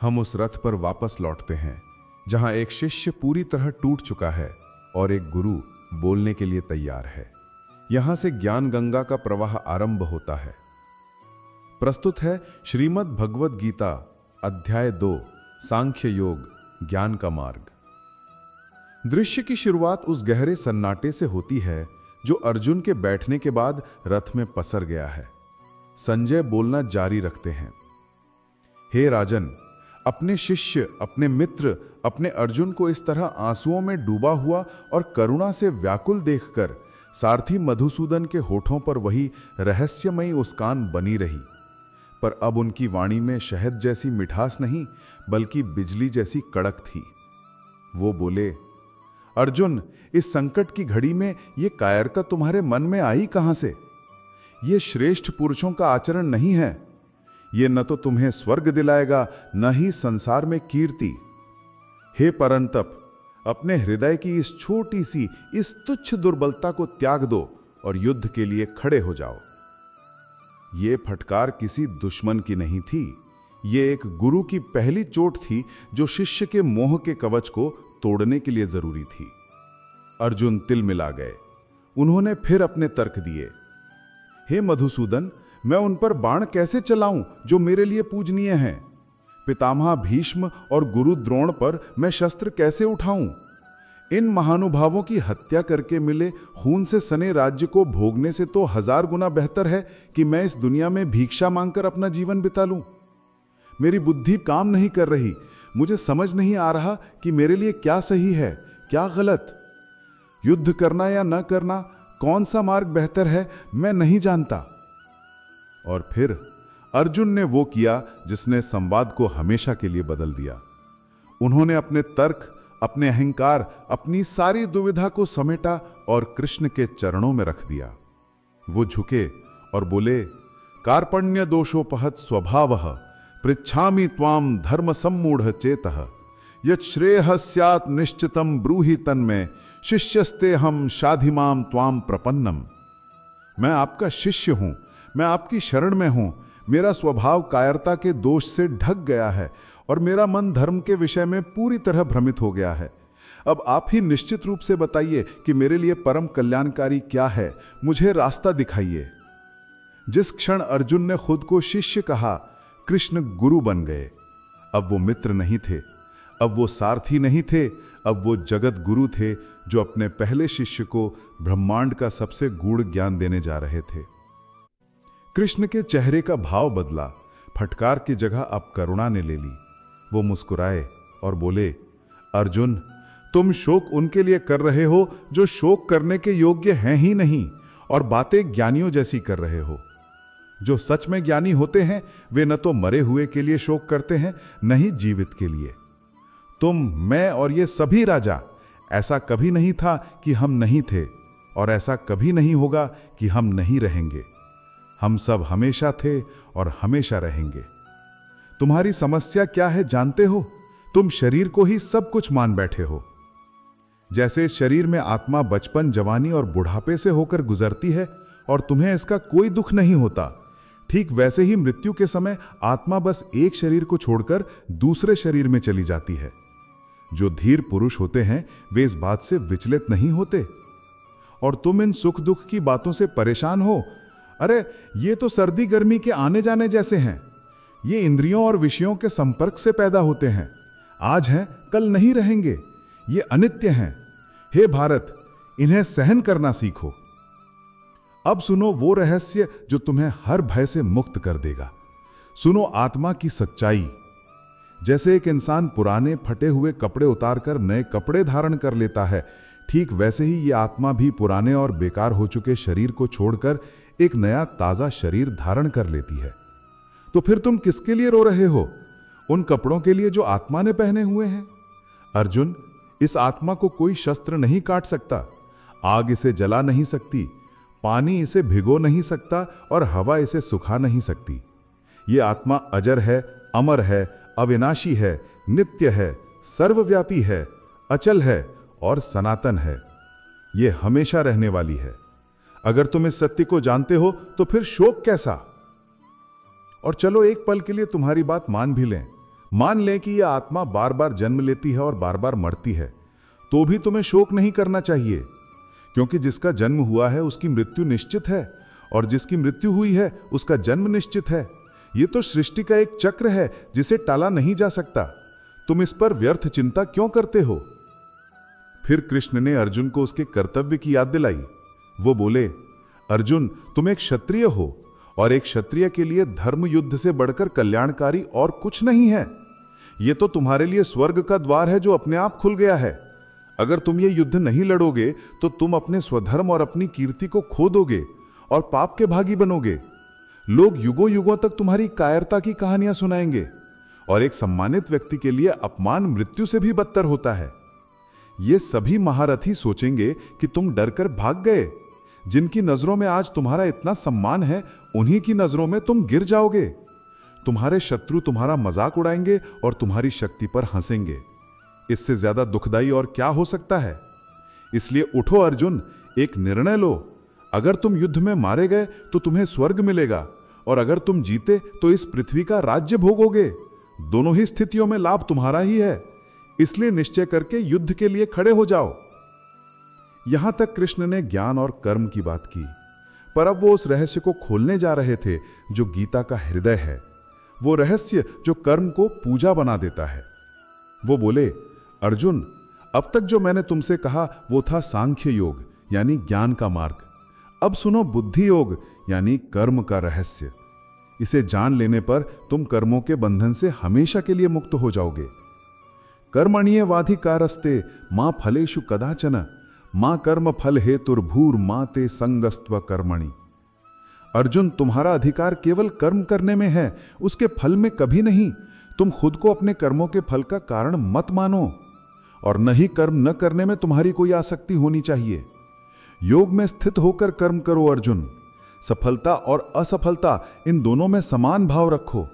हम उस रथ पर वापस लौटते हैं जहां एक शिष्य पूरी तरह टूट चुका है और एक गुरु बोलने के लिए तैयार है। यहां से ज्ञान गंगा का प्रवाह आरंभ होता है। प्रस्तुत है श्रीमद् भगवद गीता अध्याय 2 सांख्य योग ज्ञान का मार्ग। दृश्य की शुरुआत उस गहरे सन्नाटे से होती है जो अर्जुन के बैठने के बाद रथ में पसर गया है। संजय बोलना जारी रखते हैं। हे राजन, अपने शिष्य, अपने मित्र, अपने अर्जुन को इस तरह आंसुओं में डूबा हुआ और करुणा से व्याकुल देखकर सारथी मधुसूदन के होठों पर वही रहस्यमयी मुस्कान बनी रही, पर अब उनकी वाणी में शहद जैसी मिठास नहीं बल्कि बिजली जैसी कड़क थी। वो बोले, अर्जुन, इस संकट की घड़ी में ये कायरता तुम्हारे मन में आई कहां से? ये श्रेष्ठ पुरुषों का आचरण नहीं है। ये न तो तुम्हें स्वर्ग दिलाएगा न ही संसार में कीर्ति। हे परंतप, अपने हृदय की इस छोटी सी, इस तुच्छ दुर्बलता को त्याग दो और युद्ध के लिए खड़े हो जाओ। ये फटकार किसी दुश्मन की नहीं थी। ये एक गुरु की पहली चोट थी जो शिष्य के मोह के कवच को तोड़ने के लिए जरूरी थी। अर्जुन तिलमिला गए। उन्होंने फिर अपने तर्क दिए। हे मधुसूदन, मैं उन पर बाण कैसे चलाऊं जो मेरे लिए पूजनीय हैं? पितामह भीष्म और गुरु द्रोण पर मैं शस्त्र कैसे उठाऊं? इन महानुभावों की हत्या करके मिले खून से सने राज्य को भोगने से तो 1000 गुना बेहतर है कि मैं इस दुनिया में भिक्षा मांगकर अपना जीवन बिता लूं। मेरी बुद्धि काम नहीं कर रही। मुझे समझ नहीं आ रहा कि मेरे लिए क्या सही है, क्या गलत। युद्ध करना या न करना, कौन सा मार्ग बेहतर है, मैं नहीं जानता। और फिर अर्जुन ने वो किया जिसने संवाद को हमेशा के लिए बदल दिया। उन्होंने अपने तर्क, अपने अहंकार, अपनी सारी दुविधा को समेटा और कृष्ण के चरणों में रख दिया। वो झुके और बोले, कार्पण्य दोषोपहत स्वभावः पृच्छामि त्वाम धर्म सम्मूढ़ चेतः यत् श्रेयः स्यात् निश्चितं ब्रूहि तन्मे शिष्यस्ते हम शाधिमाम त्वाम प्रपन्नम। मैं आपका शिष्य हूं, मैं आपकी शरण में हूं। मेरा स्वभाव कायरता के दोष से ढक गया है और मेरा मन धर्म के विषय में पूरी तरह भ्रमित हो गया है। अब आप ही निश्चित रूप से बताइए कि मेरे लिए परम कल्याणकारी क्या है। मुझे रास्ता दिखाइए। जिस क्षण अर्जुन ने खुद को शिष्य कहा, कृष्ण गुरु बन गए। अब वो मित्र नहीं थे, अब वो सारथी नहीं थे, अब वो जगत गुरु थे जो अपने पहले शिष्य को ब्रह्मांड का सबसे गूढ़ ज्ञान देने जा रहे थे। कृष्ण के चेहरे का भाव बदला। फटकार की जगह अब करुणा ने ले ली। वो मुस्कुराए और बोले, अर्जुन, तुम शोक उनके लिए कर रहे हो जो शोक करने के योग्य हैं ही नहीं, और बातें ज्ञानियों जैसी कर रहे हो। जो सच में ज्ञानी होते हैं वे न तो मरे हुए के लिए शोक करते हैं, न ही जीवित के लिए। तुम, मैं और ये सभी राजा, ऐसा कभी नहीं था कि हम नहीं थे, और ऐसा कभी नहीं होगा कि हम नहीं रहेंगे। हम सब हमेशा थे और हमेशा रहेंगे। तुम्हारी समस्या क्या है जानते हो? तुम शरीर को ही सब कुछ मान बैठे हो। जैसे शरीर में आत्मा बचपन, जवानी और बुढ़ापे से होकर गुजरती है और तुम्हें इसका कोई दुख नहीं होता, ठीक वैसे ही मृत्यु के समय आत्मा बस एक शरीर को छोड़कर दूसरे शरीर में चली जाती है। जो धीर पुरुष होते हैं वे इस बात से विचलित नहीं होते। और तुम इन सुख दुख की बातों से परेशान हो। अरे, ये तो सर्दी गर्मी के आने जाने जैसे हैं। ये इंद्रियों और विषयों के संपर्क से पैदा होते हैं। आज हैं, कल नहीं रहेंगे। ये अनित्य हैं। हे भारत, इन्हें सहन करना सीखो। अब सुनो वो रहस्य जो तुम्हें हर भय से मुक्त कर देगा। सुनो आत्मा की सच्चाई। जैसे एक इंसान पुराने फटे हुए कपड़े उतारकर नए कपड़े धारण कर लेता है, ठीक वैसे ही ये आत्मा भी पुराने और बेकार हो चुके शरीर को छोड़कर एक नया ताजा शरीर धारण कर लेती है। तो फिर तुम किसके लिए रो रहे हो? उन कपड़ों के लिए जो आत्मा ने पहने हुए हैं। अर्जुन, इस आत्मा को कोई शस्त्र नहीं काट सकता, आग इसे जला नहीं सकती, पानी इसे भिगो नहीं सकता और हवा इसे सुखा नहीं सकती। ये आत्मा अजर है, अमर है, अविनाशी है, नित्य है, सर्वव्यापी है, अचल है और सनातन है। ये हमेशा रहने वाली है। अगर तुम इस सत्य को जानते हो तो फिर शोक कैसा? और चलो एक पल के लिए तुम्हारी बात मान भी लें। मान लें कि यह आत्मा बार बार जन्म लेती है और बार बार मरती है, तो भी तुम्हें शोक नहीं करना चाहिए, क्योंकि जिसका जन्म हुआ है उसकी मृत्यु निश्चित है, और जिसकी मृत्यु हुई है उसका जन्म निश्चित है। यह तो सृष्टि का एक चक्र है जिसे टाला नहीं जा सकता। तुम इस पर व्यर्थ चिंता क्यों करते हो? फिर कृष्ण ने अर्जुन को उसके कर्तव्य की याद दिलाई। वो बोले, अर्जुन, तुम एक क्षत्रिय हो, और एक क्षत्रिय के लिए धर्म युद्ध से बढ़कर कल्याणकारी और कुछ नहीं है। यह तो तुम्हारे लिए स्वर्ग का द्वार है जो अपने आप खुल गया है। अगर तुम ये युद्ध नहीं लड़ोगे तो तुम अपने स्वधर्म और अपनी कीर्ति को खो दोगे और पाप के भागी बनोगे। लोग युगों युगों तक तुम्हारी कायरता की कहानियां सुनाएंगे, और एक सम्मानित व्यक्ति के लिए अपमान मृत्यु से भी बदतर होता है। ये सभी महारथी सोचेंगे कि तुम डरकर भाग गए। जिनकी नजरों में आज तुम्हारा इतना सम्मान है, उन्हीं की नजरों में तुम गिर जाओगे। तुम्हारे शत्रु तुम्हारा मजाक उड़ाएंगे और तुम्हारी शक्ति पर हंसेंगे। इससे ज्यादा दुखदाई और क्या हो सकता है? इसलिए उठो अर्जुन, एक निर्णय लो। अगर तुम युद्ध में मारे गए तो तुम्हें स्वर्ग मिलेगा, और अगर तुम जीते तो इस पृथ्वी का राज्य भोगोगे। दोनों ही स्थितियों में लाभ तुम्हारा ही है। इसलिए निश्चय करके युद्ध के लिए खड़े हो जाओ। यहां तक कृष्ण ने ज्ञान और कर्म की बात की, पर अब वो उस रहस्य को खोलने जा रहे थे जो गीता का हृदय है, वो रहस्य जो कर्म को पूजा बना देता है। वो बोले, अर्जुन, अब तक जो मैंने तुमसे कहा वो था सांख्य योग यानी ज्ञान का मार्ग। अब सुनो बुद्धि योग यानी कर्म का रहस्य। इसे जान लेने पर तुम कर्मों के बंधन से हमेशा के लिए मुक्त हो जाओगे। कर्मण्येवाधिकारस्ते मां फलेषु कदाचन मां कर्म फल हेतुर्भूर मां ते संगस्त्व कर्मणि। अर्जुन, तुम्हारा अधिकार केवल कर्म करने में है, उसके फल में कभी नहीं। तुम खुद को अपने कर्मों के फल का कारण मत मानो, और न ही कर्म न करने में तुम्हारी कोई आसक्ति होनी चाहिए। योग में स्थित होकर कर्म करो अर्जुन। सफलता और असफलता इन दोनों में समान भाव रखो।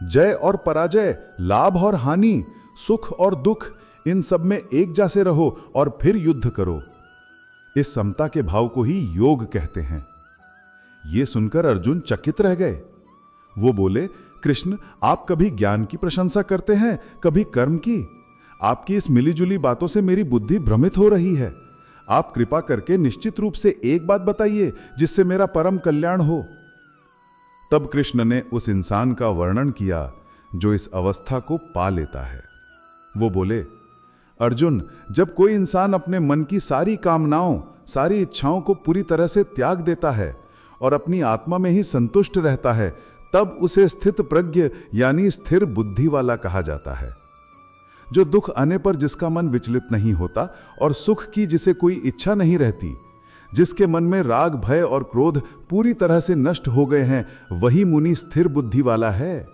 जय और पराजय, लाभ और हानि, सुख और दुख, इन सब में एक जैसे रहो और फिर युद्ध करो। इस समता के भाव को ही योग कहते हैं। यह सुनकर अर्जुन चकित रह गए। वो बोले, कृष्ण, आप कभी ज्ञान की प्रशंसा करते हैं, कभी कर्म की। आपकी इस मिलीजुली बातों से मेरी बुद्धि भ्रमित हो रही है। आप कृपा करके निश्चित रूप से एक बात बताइए जिससे मेरा परम कल्याण हो। तब कृष्ण ने उस इंसान का वर्णन किया जो इस अवस्था को पा लेता है। वो बोले, अर्जुन, जब कोई इंसान अपने मन की सारी कामनाओं, सारी इच्छाओं को पूरी तरह से त्याग देता है और अपनी आत्मा में ही संतुष्ट रहता है, तब उसे स्थित प्रज्ञ यानी स्थिर बुद्धि वाला कहा जाता है। जो दुख आने पर जिसका मन विचलित नहीं होता और सुख की जिसे कोई इच्छा नहीं रहती, जिसके मन में राग, भय और क्रोध पूरी तरह से नष्ट हो गए हैं, वही मुनि स्थिर बुद्धि वाला है।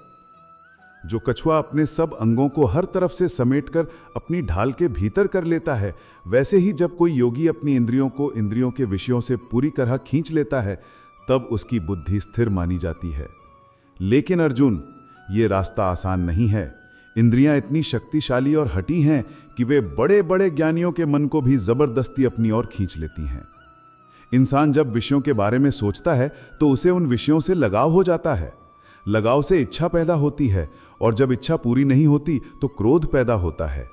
जो कछुआ अपने सब अंगों को हर तरफ से समेटकर अपनी ढाल के भीतर कर लेता है, वैसे ही जब कोई योगी अपनी इंद्रियों को इंद्रियों के विषयों से पूरी तरह खींच लेता है, तब उसकी बुद्धि स्थिर मानी जाती है। लेकिन अर्जुन, ये रास्ता आसान नहीं है। इंद्रियां इतनी शक्तिशाली और हठी हैं कि वे बड़े बड़े ज्ञानियों के मन को भी जबरदस्ती अपनी ओर खींच लेती हैं। इंसान जब विषयों के बारे में सोचता है तो उसे उन विषयों से लगाव हो जाता है। लगाव से इच्छा पैदा होती है, और जब इच्छा पूरी नहीं होती तो क्रोध पैदा होता है।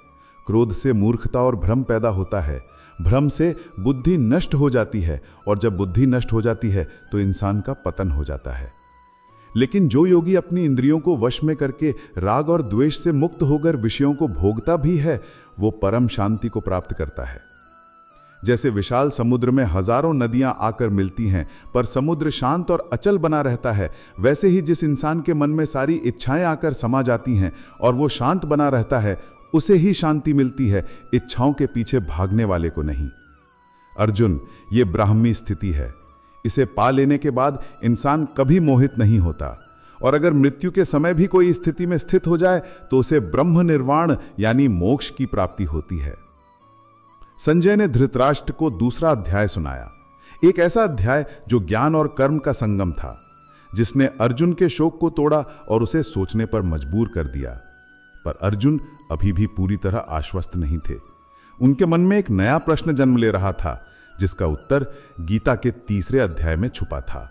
क्रोध से मूर्खता और भ्रम पैदा होता है। भ्रम से बुद्धि नष्ट हो जाती है, और जब बुद्धि नष्ट हो जाती है तो इंसान का पतन हो जाता है। लेकिन जो योगी अपनी इंद्रियों को वश में करके राग और द्वेष से मुक्त होकर विषयों को भोगता भी है, वो परम शांति को प्राप्त करता है। जैसे विशाल समुद्र में हजारों नदियां आकर मिलती हैं, पर समुद्र शांत और अचल बना रहता है, वैसे ही जिस इंसान के मन में सारी इच्छाएं आकर समा जाती हैं और वो शांत बना रहता है, उसे ही शांति मिलती है, इच्छाओं के पीछे भागने वाले को नहीं। अर्जुन, ये ब्राह्मी स्थिति है। इसे पा लेने के बाद इंसान कभी मोहित नहीं होता, और अगर मृत्यु के समय भी कोई स्थिति में स्थित हो जाए तो उसे ब्रह्म निर्वाण यानी मोक्ष की प्राप्ति होती है। संजय ने धृतराष्ट्र को दूसरा अध्याय सुनाया, एक ऐसा अध्याय जो ज्ञान और कर्म का संगम था, जिसने अर्जुन के शोक को तोड़ा और उसे सोचने पर मजबूर कर दिया। पर अर्जुन अभी भी पूरी तरह आश्वस्त नहीं थे। उनके मन में एक नया प्रश्न जन्म ले रहा था, जिसका उत्तर गीता के तीसरे अध्याय में छुपा था।